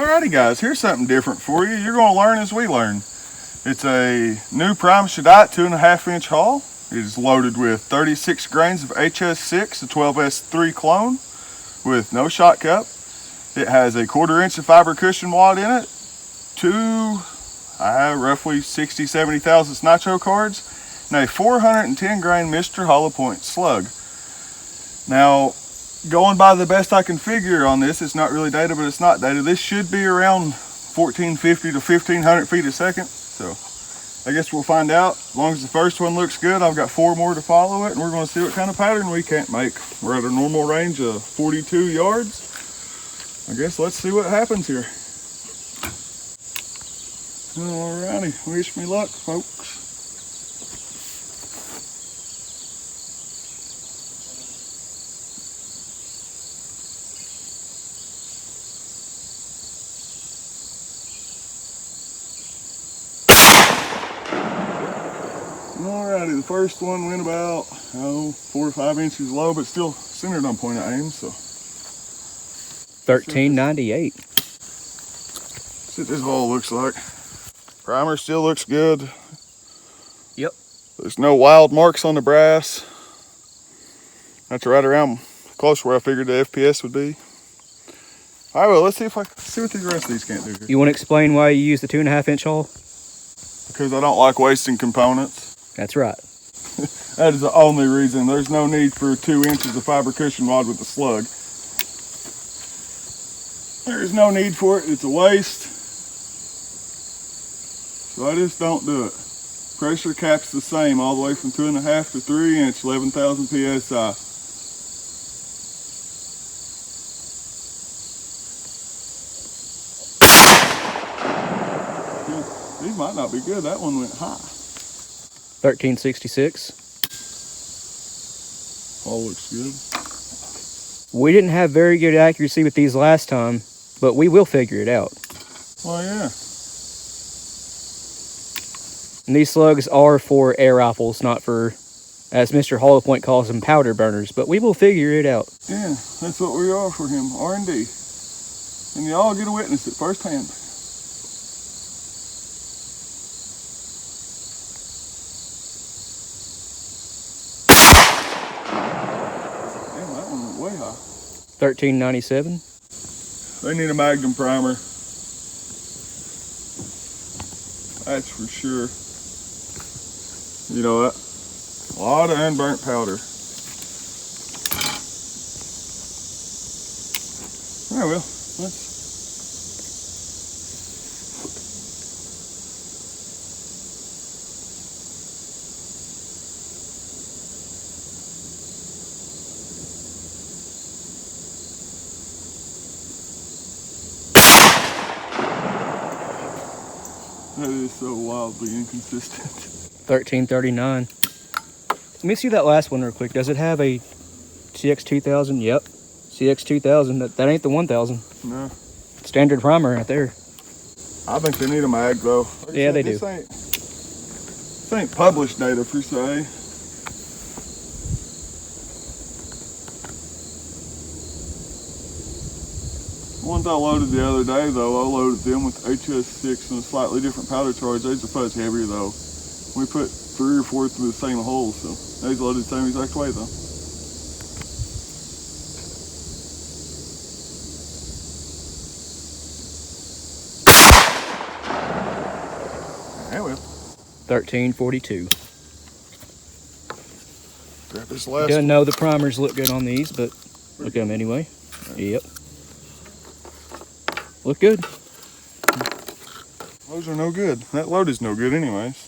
Alrighty guys, here's something different for you. You're going to learn as we learn. It's a new prime Shadite 2.5-inch haul. It is loaded with 36 grains of HS6, a 12S3 clone with no shot cup. It has a 1/4 inch of fiber cushion wad in it, two roughly 60-70 thousandths nitro cards, and a 410 grain Mr. Hollow Point slug. Now, going by the best I can figure on this, it's not really data, but it's not data. This should be around 1450 to 1500 feet a second. So I guess we'll find out. As long as the first one looks good, I've got 4 more to follow it, and we're going to see what kind of pattern we can't make. We're at a normal range of 42 yards. I guess let's see what happens here. Alrighty, wish me luck, folks. Alrighty, the first one went about 4 or 5 inches low, but still centered on point of aim. So 1398. See what this hole looks like. Primer still looks good. Yep. There's no wild marks on the brass. That's right around close where I figured the FPS would be. All right, well, let's see if I see what the rest of these can't do here. You want to explain why you use the 2.5-inch haul? Because I don't like wasting components. That's right. That is the only reason. There's no need for 2 inches of fiber cushion wad with the slug. There's no need for it. It's a waste. So I just don't do it. Pressure cap's the same all the way from 2.5 to 3 inch, 11,000 PSI. These might not be good. That one went high. 1366. All looks good. We didn't have very good accuracy with these last time, but we will figure it out. Well, yeah. And these slugs are for air rifles, not for, as Mr. Hollow Point calls them, powder burners, but we will figure it out. Yeah, that's what we are for him, R&D. And y'all get to witness it firsthand. Damn, that one went way high. 1397. They need a Magnum primer. That's for sure. You know what? A lot of unburnt powder. Yeah, well, let's. That is so wildly inconsistent. 1339. Let me see that last one real quick. Does it have a CX2000? Yep. CX2000. That ain't the 1000. No. Standard primer right there. I think they need a mag though. Like yeah, they do. This ain't published data per se. Ones I loaded the other day though, I loaded them with HS6 and a slightly different powder charge. They's a fudge heavier though. We put 3 or 4 through the same hole, so they's loaded the same exact way though. Yeah, well. 1342. Grab this last Didn't know the primers look good on these, but look at them anyway. Yep. Look good. Those are no good. That load is no good anyways.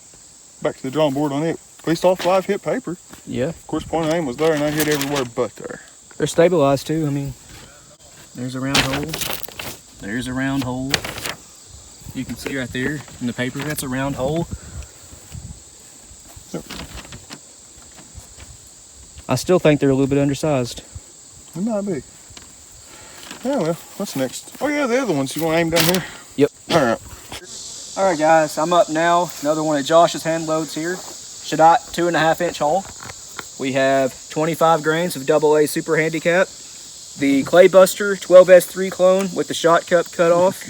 Back to the drawing board on it. At least all 5 hit paper. Yeah. Of course, point of aim was there and I hit everywhere but there. They're stabilized too. I mean, there's a round hole. There's a round hole. You can see right there in the paper, that's a round hole. I still think they're a little bit undersized. It might be. Yeah, well, what's next? Oh yeah, the other ones. You want to aim down here? Yep. All right. All right, guys, I'm up now. Another one of Josh's hand loads here. Shadite 2.5-inch haul. We have 25 grains of AA Super Handicap. The Clay Buster 12S3 clone with the shot cup cut off.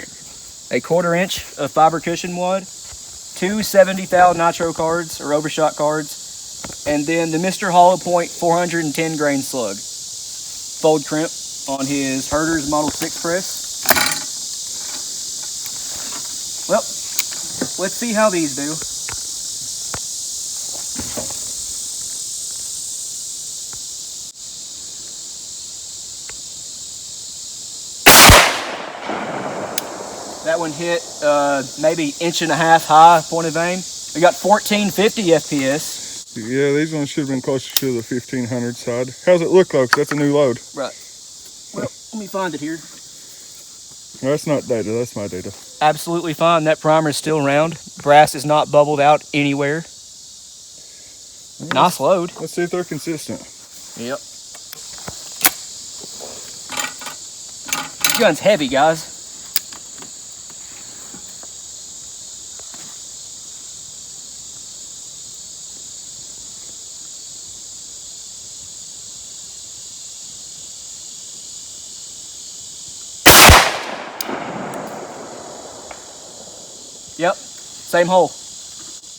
a 1/4 inch of fiber cushion wad, 2 70 thou nitro cards or overshot cards, and then the Mr. Hollow Point 410 grain slug. Fold crimp on his Herder's Model 6 press. Well, let's see how these do. That one hit maybe 1.5 inches high point of aim. We got 1450 FPS. Yeah, these ones should have been closer to the 1500 side. How's it look though? 'Cause that's a new load. Right. Well, let me find it here. No, that's not data, that's my data. Absolutely fine. That primer is still round. Brass is not bubbled out anywhere. Nice load. Let's see if they're consistent. Yep. This gun's heavy, guys. Yep, same hole.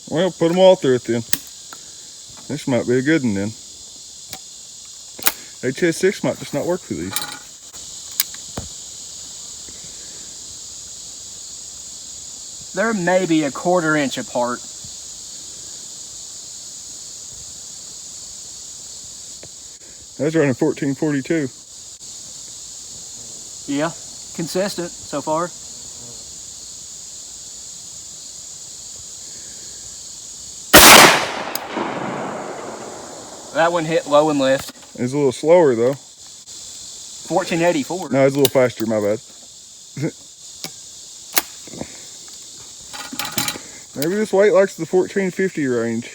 Well, put them all through it then. This might be a good one then. HS6 might just not work for these. They're maybe a 1/4 inch apart. That's running 1442. Yeah, consistent so far. That one hit low and left. It's a little slower though. 1484. No, it's a little faster, my bad. Maybe this weight likes the 1450 range.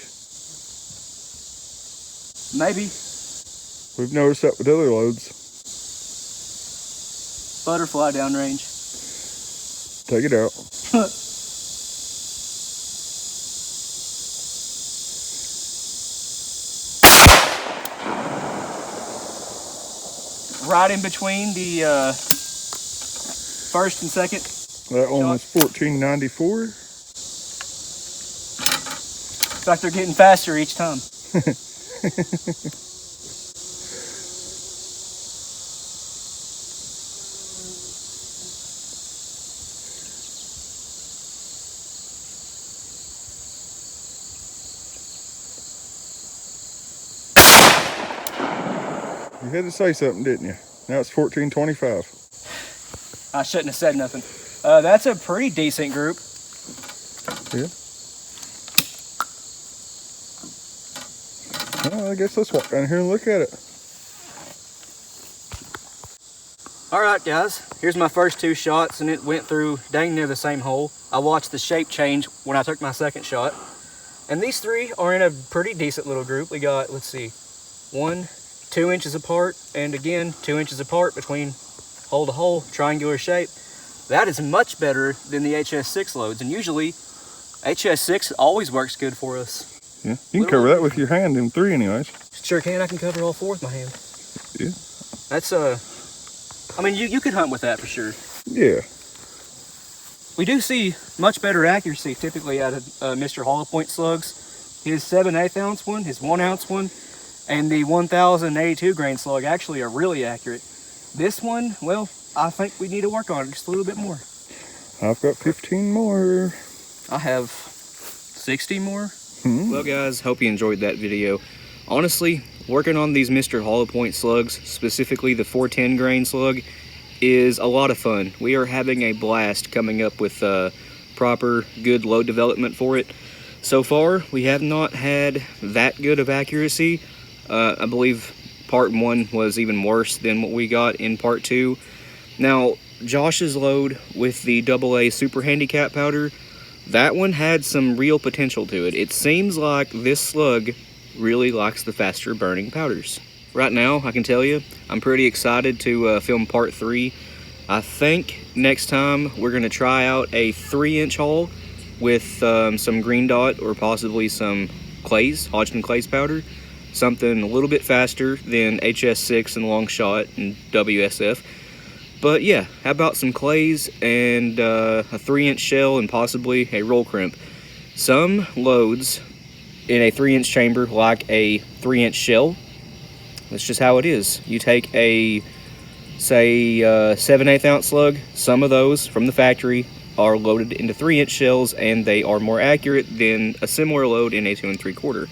Maybe. We've noticed that with other loads. Butterfly downrange. Take it out. Right in between the first and second. That one was 1494. It's like they're getting faster each time. You had to say something, didn't you? Now it's 1425. I shouldn't have said nothing. That's a pretty decent group. Yeah. Well, I guess let's walk down here and look at it. All right, guys. Here's my first 2 shots, and it went through dang near the same hole. I watched the shape change when I took my second shot. And these 3 are in a pretty decent little group. We got, let's see, 1, 2 inches apart, and again 2 inches apart between hole to hole, triangular shape. That is much better than the HS6 loads, and usually HS6 always works good for us. Yeah, you can cover that with your hand in 3 anyways. Sure can. I can cover all 4 with my hand. Yeah. That's I mean, you could hunt with that for sure. Yeah. We do see much better accuracy typically out of Mr. Hollow Point slugs. His 7/8 ounce one, his 1 ounce one, and the 1082 grain slug actually are really accurate. This one, well, I think we need to work on it just a little bit more. I've got 15 more. I have 60 more. Well, guys, hope you enjoyed that video. Honestly, working on these Mr. Hollow Point slugs, specifically the 410 grain slug, is a lot of fun. We are having a blast coming up with proper, good load development for it. So far, we have not had that good of accuracy. I believe part 1 was even worse than what we got in part 2. Now, Josh's load with the AA Super Handicap powder, that one had some real potential to it. It seems like this slug really likes the faster burning powders. Right now, I can tell you, I'm pretty excited to film part 3. I think next time we're going to try out a 3-inch haul with some green dot or possibly some clays, Hodgson clays powder. Something a little bit faster than HS6 and long shot and WSF. But yeah, how about some clays and a 3-inch shell and possibly a roll crimp. Some loads in a 3-inch chamber like a 3-inch shell. That's just how it is. You take a, say, 7/8 ounce slug. Some of those from the factory are loaded into 3-inch shells, and they are more accurate than a similar load in a 2 3/4.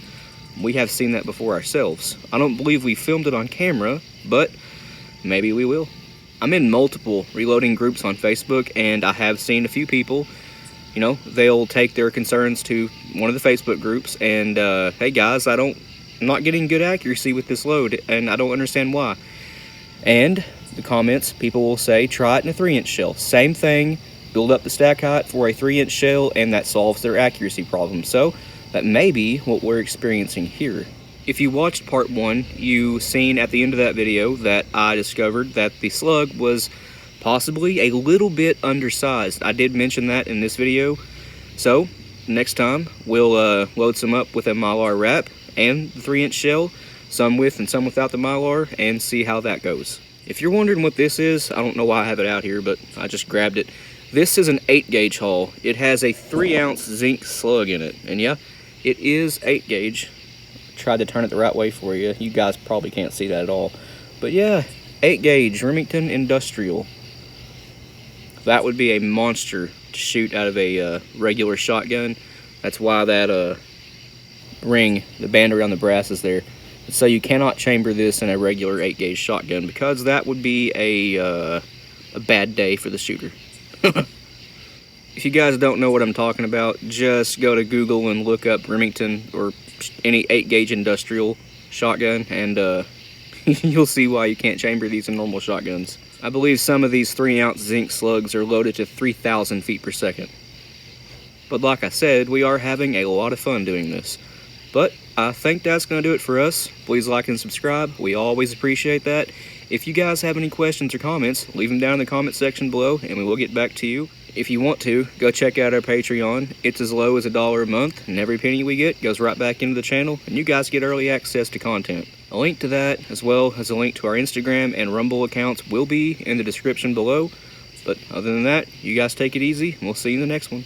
We have seen that before ourselves. I don't believe we filmed it on camera, but maybe we will. I'm in multiple reloading groups on Facebook, and I have seen a few people, you know, they'll take their concerns to one of the Facebook groups and, hey guys, I'm not getting good accuracy with this load, and I don't understand why. And the comments, people will say, try it in a 3-inch shell. Same thing, build up the stack height for a 3-inch shell, and that solves their accuracy problem. So that may be what we're experiencing here. If you watched part 1, you seen at the end of that video that I discovered that the Slug was possibly a little bit undersized. I did mention that in this video. So next time we'll load some up with a Mylar wrap and the 3-inch shell, some with and some without the Mylar, and see how that goes. If you're wondering what this is, I don't know why I have it out here, but I just grabbed it. This is an 8-gauge hull. It has a 3-ounce zinc slug in it, and yeah, it is 8-gauge. Tried to turn it the right way for you. You guys probably can't see that at all, but yeah, 8-gauge Remington Industrial. That would be a monster to shoot out of a regular shotgun. That's why that ring, the band around the brass, is there. So you cannot chamber this in a regular 8-gauge shotgun, because that would be a bad day for the shooter. If you guys don't know what I'm talking about, just go to Google and look up Remington or any 8-gauge industrial shotgun, and you'll see why you can't chamber these in normal shotguns. I believe some of these 3-ounce zinc slugs are loaded to 3,000 feet per second. But like I said, we are having a lot of fun doing this. But I think that's going to do it for us. Please like and subscribe. We always appreciate that. If you guys have any questions or comments, leave them down in the comment section below, and we will get back to you. If you want to, go check out our Patreon. It's as low as $1 a month, and every penny we get goes right back into the channel, and you guys get early access to content. A link to that, as well as a link to our Instagram and Rumble accounts, will be in the description below. But other than that, you guys take it easy, and we'll see you in the next one.